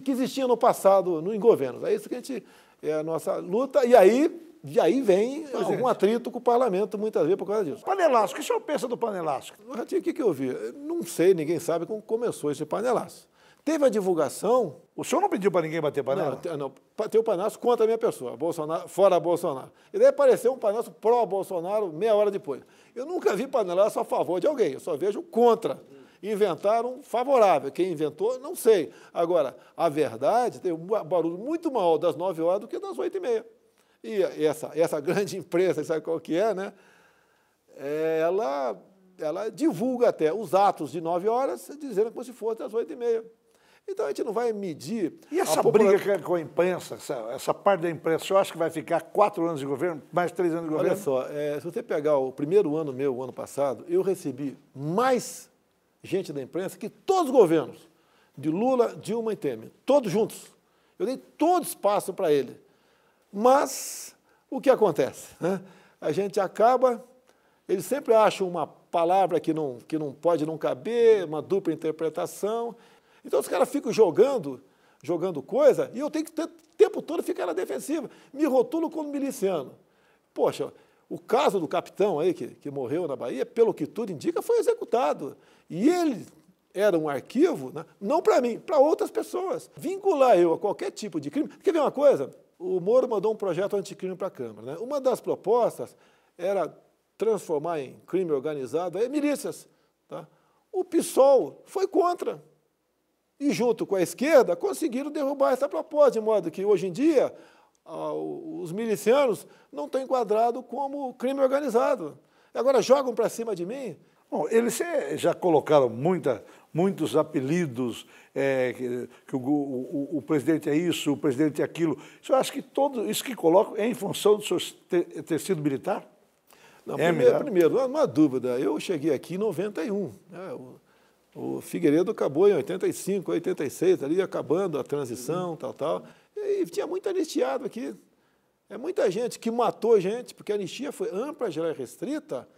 que existiam no passado em governos. É isso que é a nossa luta. E aí vem algum atrito com o parlamento, muitas vezes, por causa disso. Panelaço, o que o senhor pensa do panelaço? Ratinho, o que eu vi? Não sei, ninguém sabe como começou esse panelaço. Teve a divulgação... O senhor não pediu para ninguém bater panela? Não, tem o panelaço contra a minha pessoa, Bolsonaro, fora Bolsonaro. E daí apareceu um panelaço pró-Bolsonaro meia hora depois. Eu nunca vi panelaço a favor de alguém, eu só vejo contra. Inventaram favorável. Quem inventou, não sei. Agora, a verdade, tem um barulho muito maior das 9 horas do que das 8h30. E essa grande empresa, sabe qual que é, né? Ela divulga até os atos de 9 horas, dizendo como se fosse às 8h30. Então, a gente não vai medir... E essa briga com a imprensa, essa parte da imprensa, o senhor acha que vai ficar 4 anos de governo, mais 3 anos de governo? Olha só, se você pegar o primeiro ano meu, o ano passado, eu recebi mais gente da imprensa que todos os governos, de Lula, Dilma e Temer, todos juntos. Eu dei todo espaço para ele. Mas o que acontece? Né? A gente acaba, eles sempre acham uma palavra que não pode não caber, uma dupla interpretação. Então os caras ficam jogando coisa e eu tenho que o tempo todo ficar na defensiva. Me rotulo como miliciano. Poxa, o caso do capitão aí que morreu na Bahia, pelo que tudo indica, foi executado. E ele era um arquivo, né? Não para mim, para outras pessoas. Vincular eu a qualquer tipo de crime. Quer ver uma coisa? O Moro mandou um projeto anticrime para a Câmara. Né? Uma das propostas era transformar em crime organizado milícias. Tá? O PSOL foi contra. E, junto com a esquerda, conseguiram derrubar essa proposta, de modo que, hoje em dia, os milicianos não estão enquadrados como crime organizado. Agora, jogam para cima de mim. Bom, eles já colocaram muitos apelidos, que o presidente é isso, o presidente é aquilo. O senhor acha que tudo isso que colocam é em função do senhor ter sido militar? Não, primeiro, não há dúvida. Eu cheguei aqui em 91. Né? O Figueiredo acabou em 85, 86, ali acabando a transição, tal. E tinha muito anistiado aqui. É muita gente que matou gente, porque a anistia foi ampla, geral e restrita,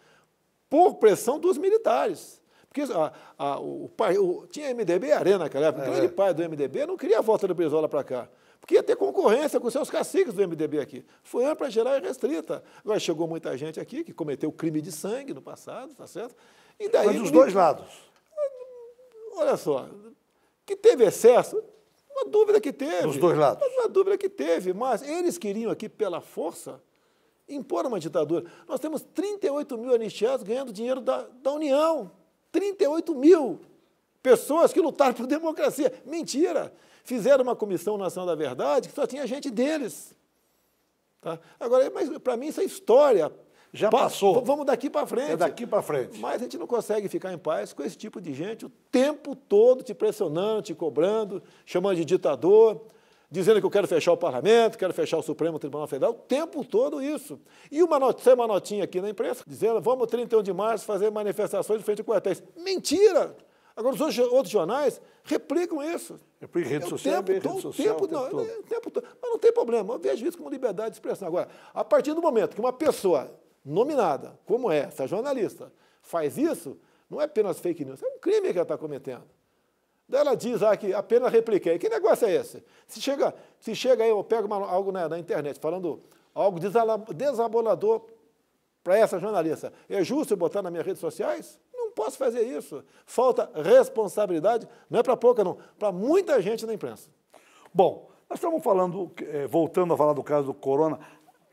por pressão dos militares. Porque tinha MDB Arena naquela época. O grande pai do MDB não queria a volta do Brizola para cá. Porque ia ter concorrência com seus caciques do MDB aqui. Foi ampla, geral e restrita. Agora chegou muita gente aqui que cometeu crime de sangue no passado, tá certo? E daí, mas dos dois lados. Olha só, que teve excesso, uma dúvida que teve. Dos dois lados. Uma dúvida que teve, mas eles queriam aqui, pela força, impor uma ditadura. Nós temos 38 mil anistiados ganhando dinheiro da União. 38 mil pessoas que lutaram por democracia. Mentira! Fizeram uma comissão Nacional da Verdade que só tinha gente deles. Tá? Agora, mas para mim isso é história. Já passou. Vamos daqui para frente. É daqui para frente. Mas a gente não consegue ficar em paz com esse tipo de gente o tempo todo te pressionando, te cobrando, chamando de ditador, dizendo que eu quero fechar o parlamento, quero fechar o Supremo Tribunal Federal, o tempo todo isso. E uma notinha aqui na imprensa dizendo, vamos 31 de março fazer manifestações de frente a quartéis. Mentira! Agora os outros jornais replicam isso. Replica rede social, o tempo todo. Mas não tem problema, eu vejo isso como liberdade de expressão. Agora, a partir do momento que uma pessoa nominada, como essa jornalista, faz isso, não é apenas fake news, é um crime que ela está cometendo. Daí ela diz que apenas repliquei. Que negócio é esse? Se chega aí, eu pego algo na internet falando algo desabolador para essa jornalista, é justo eu botar nas minhas redes sociais? Não posso fazer isso. Falta responsabilidade, não é para pouca não, para muita gente na imprensa. Bom, nós estamos falando, voltando a falar do caso do corona,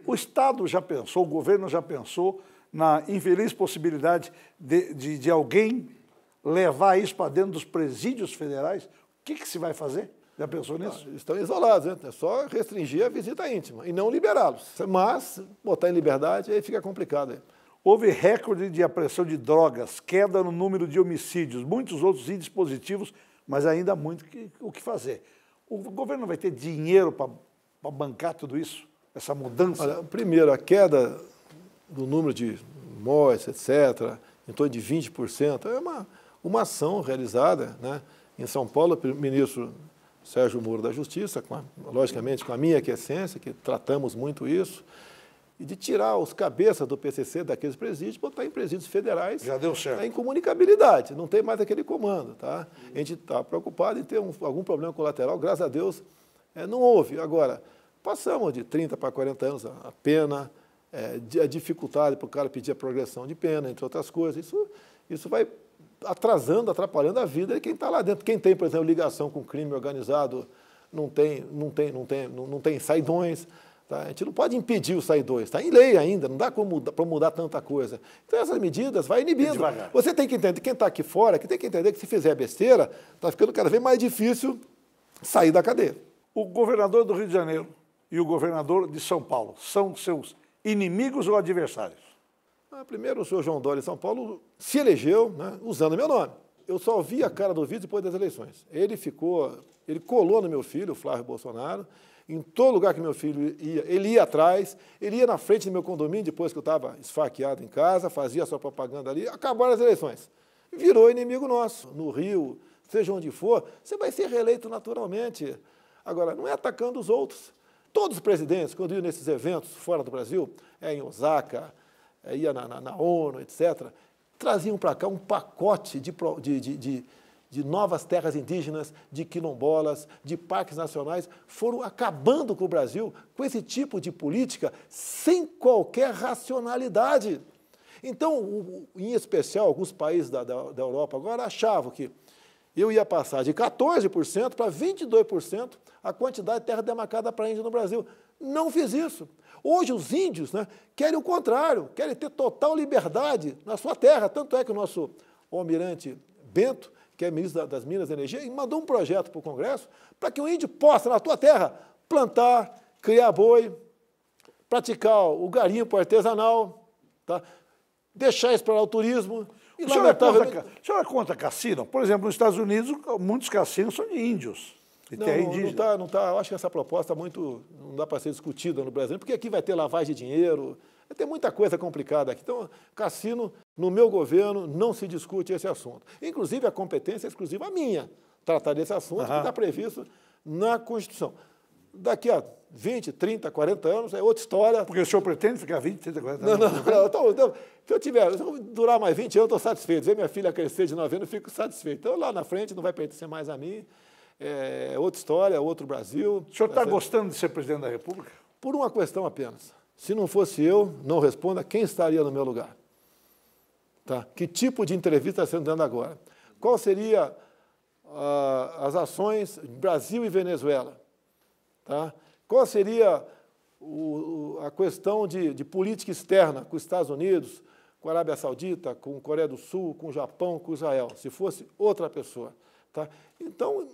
o Estado já pensou, o governo já pensou na infeliz possibilidade de alguém levar isso para dentro dos presídios federais? O que se vai fazer? Já pensou nisso? Estão isolados, né? É só restringir a visita íntima e não liberá-los. Mas botar em liberdade, aí fica complicado. Aí. Houve recorde de apreensão de drogas, queda no número de homicídios, muitos outros índices positivos, mas ainda há muito o que fazer. O governo vai ter dinheiro para bancar tudo isso, essa mudança? Olha, primeiro, a queda do número de mortes, etc., em torno de 20%, é uma ação realizada, né? Em São Paulo, o ministro Sérgio Moro da Justiça, logicamente com a minha aquiescência, que tratamos muito isso, e de tirar os cabeças do PCC daqueles presídios, botar em presídios federais. Já deu certo. A incomunicabilidade, não tem mais aquele comando. Tá? A gente está preocupado em ter algum problema colateral, graças a Deus não houve. Agora, passamos de 30 para 40 anos a pena, a dificuldade para o cara pedir a progressão de pena, entre outras coisas. Isso vai atrasando, atrapalhando a vida de quem está lá dentro. Quem tem, por exemplo, ligação com crime organizado, não tem saidões. Tá? A gente não pode impedir os saidores, está em lei ainda, não dá para mudar tanta coisa. Então essas medidas vai inibindo. Você tem que entender, quem está aqui fora, que tem que entender que se fizer besteira, está ficando cada vez mais difícil sair da cadeia. O governador do Rio de Janeiro e o governador de São Paulo são seus inimigos ou adversários? Primeiro, o senhor João Dória de São Paulo se elegeu, né, usando meu nome. Eu só vi a cara do vídeo depois das eleições. Ele colou no meu filho, o Flávio Bolsonaro, em todo lugar que meu filho ia, ele ia atrás, ele ia na frente do meu condomínio, depois que eu estava esfaqueado em casa, fazia a sua propaganda ali, acabaram as eleições. Virou inimigo nosso. No Rio, seja onde for, você vai ser reeleito naturalmente. Agora, não é atacando os outros. Todos os presidentes, quando iam nesses eventos fora do Brasil, em Osaka, ia na ONU, etc., traziam para cá um pacote de novas terras indígenas, de quilombolas, de parques nacionais, foram acabando com o Brasil com esse tipo de política sem qualquer racionalidade. Então, em especial, alguns países da Europa agora achavam que eu ia passar de 14% para 22% a quantidade de terra demarcada para índio no Brasil. Não fiz isso. Hoje os índios, né, querem o contrário, querem ter total liberdade na sua terra. Tanto é que o nosso almirante Bento, que é ministro das Minas e Energia, mandou um projeto para o Congresso para que o índio possa, na tua terra, plantar, criar boi, praticar o garimpo artesanal, tá? Deixar explorar o turismo. E o senhor é contra cassino? Por exemplo, nos Estados Unidos, muitos cassinos são de índios. Não tá. Eu acho que essa proposta não dá para ser discutida no Brasil, porque aqui vai ter lavagem de dinheiro, vai ter muita coisa complicada aqui. Então, cassino, no meu governo, não se discute esse assunto. Inclusive, a competência é exclusiva minha, tratar desse assunto, que está previsto na Constituição. Daqui a 20, 30, 40 anos é outra história. Porque o senhor pretende ficar 20, 30, 40 anos? Não. Se eu durar mais 20 anos, eu estou satisfeito. Ver minha filha crescer de 9 anos, eu fico satisfeito. Então, lá na frente, não vai pertencer mais a mim. É outra história, outro Brasil. O senhor está gostando de ser presidente da República? Por uma questão apenas. Se não fosse eu, não responda, quem estaria no meu lugar? Tá? Que tipo de entrevista está sendo dando agora? Qual seria as ações Brasil e Venezuela? Tá? Qual seria a questão de política externa com os Estados Unidos, com a Arábia Saudita, com a Coreia do Sul, com o Japão, com Israel, se fosse outra pessoa? Tá? Então,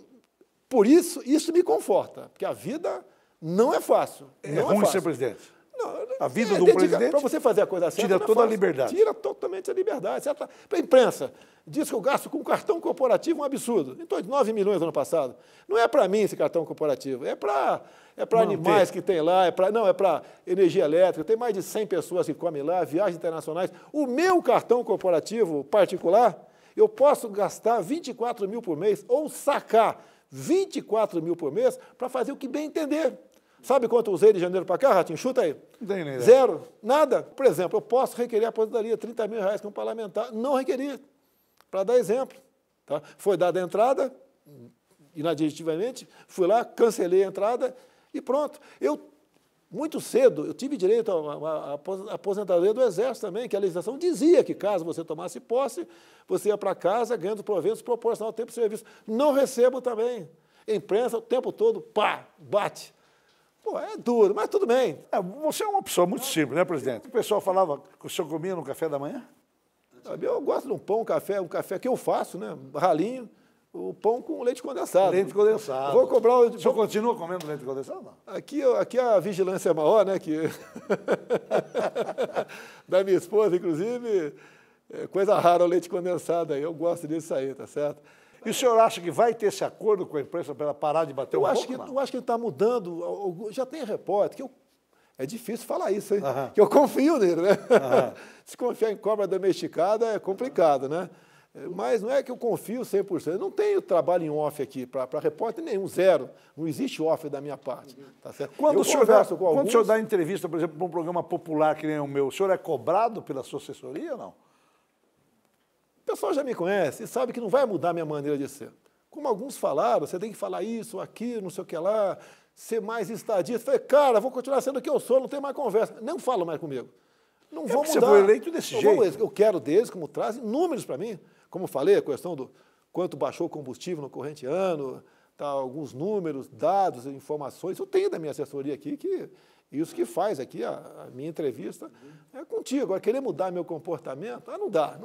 por isso me conforta, porque a vida não é fácil. É ruim ser presidente? Não, a vida do presidente... Para você fazer a coisa certa, tira toda a liberdade. Tira totalmente a liberdade. Para a imprensa, diz que eu gasto com cartão corporativo um absurdo. Em torno de 9 milhões no ano passado. Não é para mim esse cartão corporativo, é para animais que tem lá, é para energia elétrica, tem mais de 100 pessoas que comem lá, viagens internacionais. O meu cartão corporativo particular, eu posso gastar 24 mil por mês ou sacar 24 mil por mês para fazer o que bem entender. Sabe quanto eu usei de janeiro para cá, Ratinho? Chuta aí. Não tem nem ideia. Zero. Nada. Por exemplo, eu posso requerer a aposentadoria, 30 mil reais como parlamentar. Não requeri. Para dar exemplo. Tá? Foi dada a entrada, inadvertidamente, fui lá, cancelei a entrada e pronto. Muito cedo, eu tive direito à aposentadoria do Exército também, que a legislação dizia que caso você tomasse posse, você ia para casa ganhando proventos proporcional ao tempo de serviço. Não recebo também. A imprensa o tempo todo, pá, bate. Pô, é duro, mas tudo bem. Você é uma pessoa muito simples, né, presidente? O pessoal falava que o senhor comia no café da manhã? Eu gosto de um pão, um café que eu faço, né, ralinho, o pão com leite condensado. Leite condensado. Vou cobrar O senhor continua comendo leite condensado? Não. Aqui a vigilância é maior, né? Da minha esposa, inclusive, é coisa rara o leite condensado aí. Eu gosto disso aí, tá certo? E o senhor acha que vai ter esse acordo com a imprensa para ela parar de bater Eu um acho pouco? Eu acho que ele está mudando. Já tem repórter que é difícil falar isso, hein? Aham. Que eu confio nele, né? Aham. Se confiar em cobra domesticada é complicado, né? Mas não é que eu confio 100%. Eu não tenho trabalho em off aqui para repórter nenhum, zero. Não existe off da minha parte. Tá certo? Quando o senhor alguns... dá entrevista, por exemplo, para um programa popular que nem o meu, o senhor é cobrado pela sua assessoria ou não? O pessoal já me conhece e sabe que não vai mudar a minha maneira de ser. Como alguns falaram, você tem que falar isso, aquilo, não sei o que lá, ser mais estadista. Eu falei, cara, vou continuar sendo o que eu sou, não tem mais conversa. Não fala mais comigo. Não vou mudar. Você foi eleito desse jeito. Eu quero deles, como trazem números para mim. Como eu falei, a questão do quanto baixou o combustível no corrente ano, tá, alguns números, dados, informações. Eu tenho da minha assessoria aqui que isso que faz aqui a minha entrevista é contigo. Agora, querer mudar meu comportamento, não dá.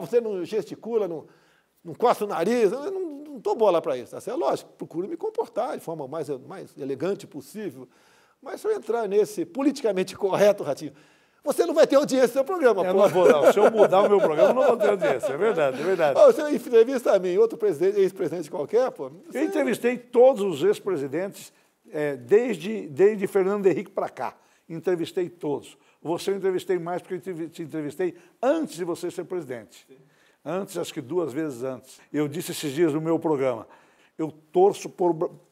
Você não gesticula, não coça o nariz, eu não dou bola para isso. Tá certo? Lógico, procuro me comportar de forma mais elegante possível. Mas se eu entrar nesse politicamente correto, Ratinho, você não vai ter audiência no seu programa. Eu não vou, não. Se eu mudar o meu programa, eu não vou ter audiência. É verdade, é verdade. Você entrevista a mim, outro ex-presidente qualquer, pô. Eu entrevistei todos os ex-presidentes, desde Fernando Henrique para cá. Entrevistei todos. Você eu entrevistei mais porque eu te entrevistei antes de você ser presidente. Sim. Antes, acho que 2 vezes antes. Eu disse esses dias no meu programa, eu torço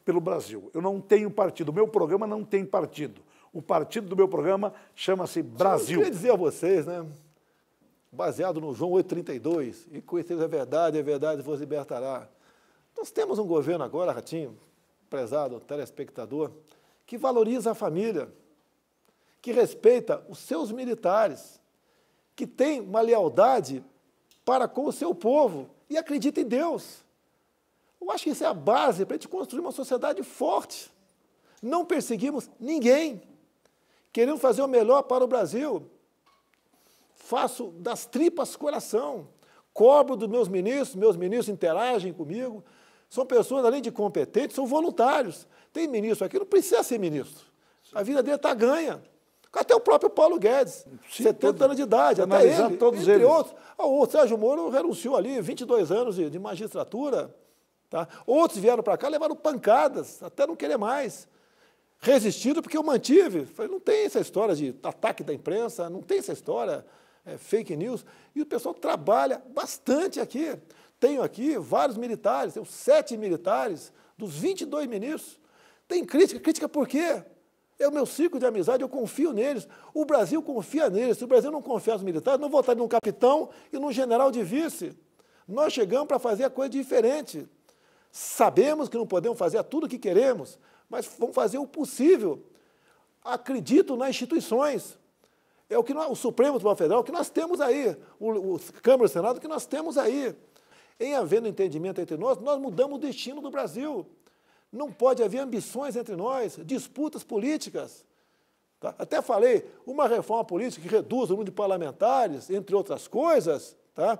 pelo Brasil. Eu não tenho partido. O meu programa não tem partido. O partido do meu programa chama-se Brasil. Eu queria dizer a vocês, né, baseado no João 8,32, e conhecereis a verdade vos libertará. Nós temos um governo agora, Ratinho, prezado telespectador, que valoriza a família, que respeita os seus militares, que tem uma lealdade para com o seu povo e acredita em Deus. Eu acho que isso é a base para a gente construir uma sociedade forte. Não perseguimos ninguém. Queremos fazer o melhor para o Brasil. Faço das tripas coração. Cobro dos meus ministros interagem comigo. São pessoas, além de competentes, são voluntários. Tem ministro aqui, não precisa ser ministro. A vida dele está ganha. Até o próprio Paulo Guedes, 70 anos de idade, até ele, todos entre eles. outros. O Sérgio Moro renunciou ali, 22 anos de magistratura. Tá? Outros vieram para cá, levaram pancadas, até não querer mais. Resistido porque eu mantive. Falei, não tem essa história de ataque da imprensa, não tem essa história, fake news. E o pessoal trabalha bastante aqui. Tenho aqui vários militares, tenho 7 militares, dos 22 ministros. Tem crítica por quê? É o meu ciclo de amizade, eu confio neles. O Brasil confia neles. Se o Brasil não confiar nos militares, não votar num capitão e num general de vice. Nós chegamos para fazer a coisa diferente. Sabemos que não podemos fazer tudo o que queremos, mas vamos fazer o possível. Acredito nas instituições. É o Supremo Tribunal Federal que nós temos aí, o Câmara e o Senado que nós temos aí. Em havendo entendimento entre nós mudamos o destino do Brasil. Não pode haver ambições entre nós, disputas políticas. Tá? Até falei, uma reforma política que reduz o número de parlamentares, entre outras coisas, tá?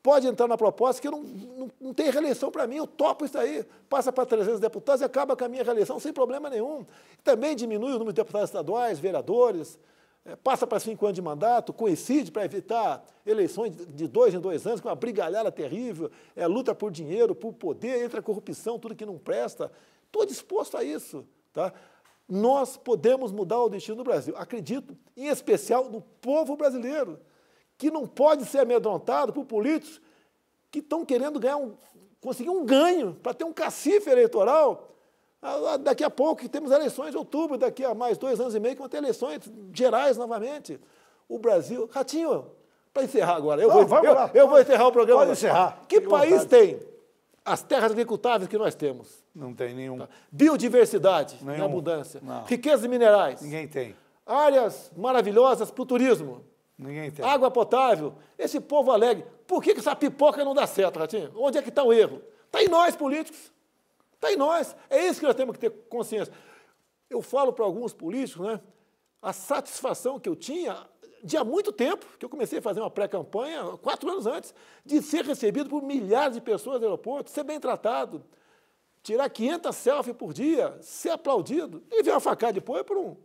Pode entrar na proposta que eu não tem reeleição para mim, eu topo isso aí. Passa para 300 deputados e acaba com a minha reeleição sem problema nenhum. Também diminui o número de deputados estaduais, vereadores, passa para 5 anos de mandato, coincide para evitar eleições de 2 em 2 anos, com uma brigalhada terrível, luta por dinheiro, por poder, entra a corrupção, tudo que não presta. Estou disposto a isso. Tá? Nós podemos mudar o destino do Brasil. Acredito, em especial, no povo brasileiro, que não pode ser amedrontado por políticos que estão querendo conseguir um ganho para ter um cacife eleitoral. Daqui a pouco, que temos eleições em outubro, daqui a mais 2 anos e meio, que vão ter eleições gerais novamente. O Brasil... Ratinho, para encerrar agora, eu vou encerrar o programa. Pode encerrar. Que país tem as terras agricultáveis que nós temos? Não tem nenhum. Tá. Biodiversidade em abundância. Não. Riquezas minerais. Ninguém tem. Áreas maravilhosas para o turismo. Ninguém tem. Água potável. Esse povo alegre. Por que essa pipoca não dá certo, Ratinho? Onde é que está o erro? Está em nós, políticos. Está em nós. É isso que nós temos que ter consciência. Eu falo para alguns políticos, né? A satisfação que eu tinha de há muito tempo, que eu comecei a fazer uma pré-campanha, 4 anos antes, de ser recebido por milhares de pessoas no aeroporto, ser bem tratado, tirar 500 selfies por dia, ser aplaudido, e ver uma facada depois por um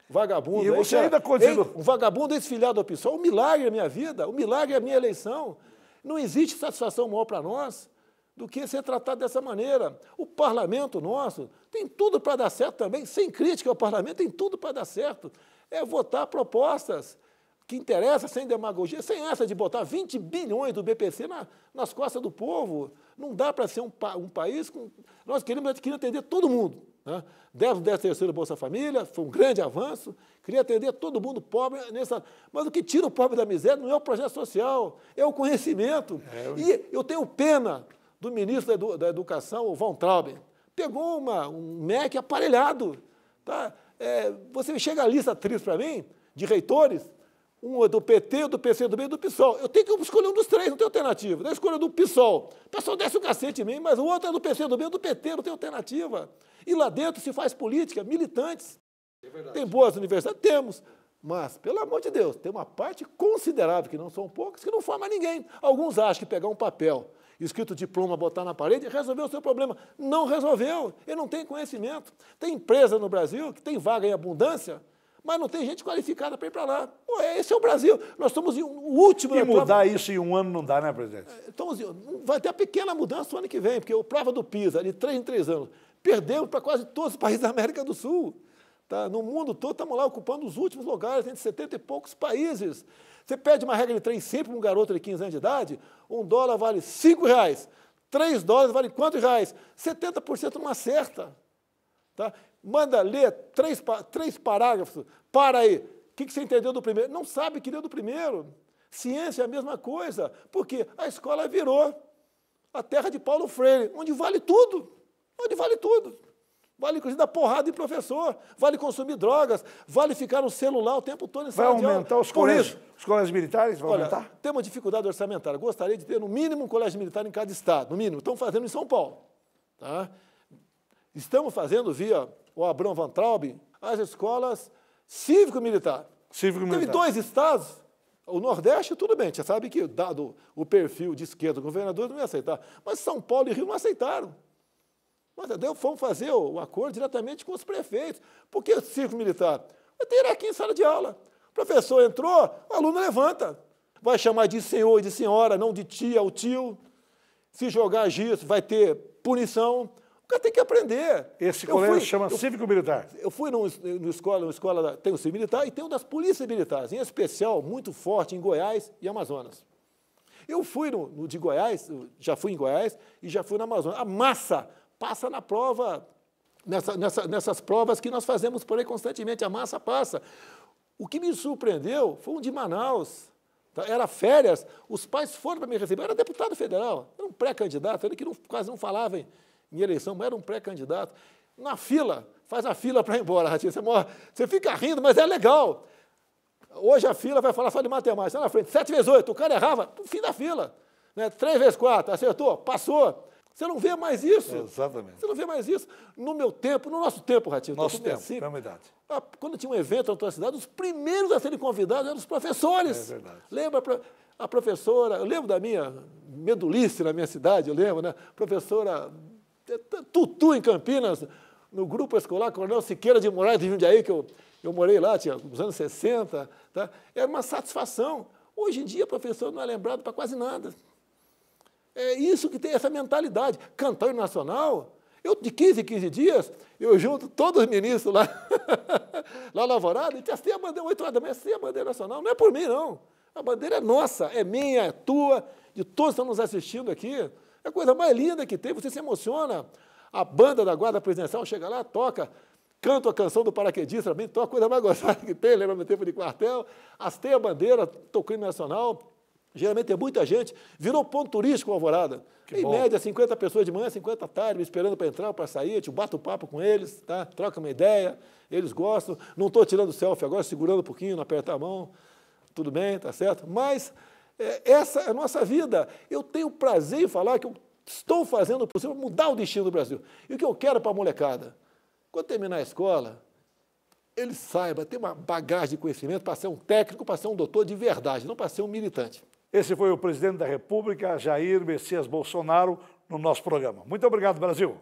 vagabundo. E você ainda continua. Um vagabundo ex-filiado ao PSOL, um milagre a minha vida, um milagre a minha eleição. Não existe satisfação maior para nós do que ser tratado dessa maneira. O parlamento nosso tem tudo para dar certo também, sem crítica ao parlamento, tem tudo para dar certo. É votar propostas que interessam, sem demagogia, sem essa de botar 20 bilhões do BPC nas costas do povo. Não dá para ser um país com... Nós queríamos atender todo mundo. Né? 13º Bolsa Família, foi um grande avanço, queria atender todo mundo pobre. Mas o que tira o pobre da miséria não é o projeto social, é o conhecimento. E eu tenho pena do ministro da Educação, o Von Traub, pegou um MEC aparelhado. Tá? Você chega a lista triste para mim, de reitores, um é do PT, do PCdoB e do PSOL. Eu tenho que escolher um dos 3, não tem alternativa. Eu escolho do PSOL. O pessoal desce o cacete em mim, mas o outro é do PCdoB e do PT, não tem alternativa. E lá dentro se faz política, militantes. Tem boas universidades? Temos. Mas, pelo amor de Deus, tem uma parte considerável, que não são poucos, que não forma ninguém. Alguns acham que pegar um papel escrito diploma, botar na parede, resolveu o seu problema. Não resolveu. Ele não tem conhecimento. Tem empresa no Brasil que tem vaga em abundância, mas não tem gente qualificada para ir para lá. Pô, esse é o Brasil. Nós estamos o último... E mudar isso em um ano não dá, né, presidente? Então, vai ter a pequena mudança no ano que vem, porque a prova do PISA, de 3 em 3 anos, perdeu para quase todos os países da América do Sul. Tá? No mundo todo, estamos lá ocupando os últimos lugares, entre 70 e poucos países. Você pede uma regra de trem sempre para um garoto de 15 anos de idade, $1 vale R$5, $3 vale quantos reais? 70% não acerta. Tá? Manda ler 3 parágrafos, para aí. O que você entendeu do primeiro? Não sabe o que deu do primeiro. Ciência é a mesma coisa, porque a escola virou a terra de Paulo Freire, onde vale tudo. Onde vale tudo. Vale, inclusive, dar porrada em professor, vale consumir drogas, vale ficar no celular o tempo todo em sala de aula. Vai aumentar os colégios militares? Vai aumentar? Temos dificuldade orçamentária. Gostaria de ter, no mínimo, um colégio militar em cada estado, no mínimo. Estamos fazendo em São Paulo. Tá? Estamos fazendo, via o Abrão Van Traub, as escolas cívico-militar. Teve 2 estados, o Nordeste, tudo bem, você sabe que, dado o perfil de esquerda do governador, não ia aceitar. Mas São Paulo e Rio não aceitaram. Mas fomos fazer o acordo diretamente com os prefeitos. Por que o círculo militar? Vai ter aqui em sala de aula. O professor entrou, o aluno levanta. Vai chamar de senhor e de senhora, não de tia ou tio. Se jogar giz, vai ter punição. O cara tem que aprender. Esse colégio chama cívico-militar. Eu fui numa escola, tem o cívico militar e tem o das polícias militares, em especial, muito forte, em Goiás e Amazonas. Eu fui no de Goiás, já fui em Goiás e já fui no Amazonas. A massa passa na prova, nessas provas que nós fazemos por aí constantemente, a massa passa. O que me surpreendeu foi um de Manaus, tá? Era férias, os pais foram para me receber, eu era deputado federal, era um pré-candidato, ele que quase não falava em eleição, mas era um pré-candidato. Na fila, faz a fila para ir embora, Ratinho, você fica rindo, mas é legal. Hoje a fila vai falar só de matemática, lá na frente, 7 vezes 8, o cara errava, no fim da fila. Né? 3 vezes 4, acertou, passou. Você não vê mais isso. Exatamente. Você não vê mais isso. No meu tempo, no nosso tempo, Ratinho. Nosso tempo, assim, é verdade. Quando tinha um evento na tua cidade, os primeiros a serem convidados eram os professores. É verdade. Lembra a professora, eu lembro da minha medulice na minha cidade, eu lembro, né? Professora Tutu, em Campinas, no grupo escolar Coronel Siqueira de Moraes de Jundiaí, que eu morei lá, tinha nos anos 60. Tá? Era uma satisfação. Hoje em dia, professor não é lembrado para quase nada. É isso que tem essa mentalidade. Cantor nacional, de 15 em 15 dias, eu junto todos os ministros lá, lá na Alvorada, e assistei a bandeira, 8 horas da manhã, assistei a bandeira nacional. Não é por mim, não. A bandeira é nossa, é minha, é tua, de todos que estão nos assistindo aqui. É a coisa mais linda que tem, você se emociona. A banda da Guarda Presidencial chega lá, toca, canta a canção do paraquedista, também toca a coisa mais gostosa que tem, lembra meu tempo de quartel. Assistei a bandeira, toquei no nacional. Geralmente tem muita gente, virou ponto turístico Alvorada. Em média, 50 pessoas de manhã, 50 à tarde, me esperando para entrar, para sair, eu bato papo com eles, tá? Troca uma ideia, eles gostam. Não estou tirando selfie agora, segurando um pouquinho, não apertar a mão, tudo bem, tá certo? Mas essa é a nossa vida. Eu tenho prazer em falar que eu estou fazendo o possível para mudar o destino do Brasil. E o que eu quero para a molecada? Quando terminar a escola, ele saiba, ter uma bagagem de conhecimento para ser um técnico, para ser um doutor de verdade, não para ser um militante. Esse foi o presidente da República, Jair Messias Bolsonaro, no nosso programa. Muito obrigado, Brasil.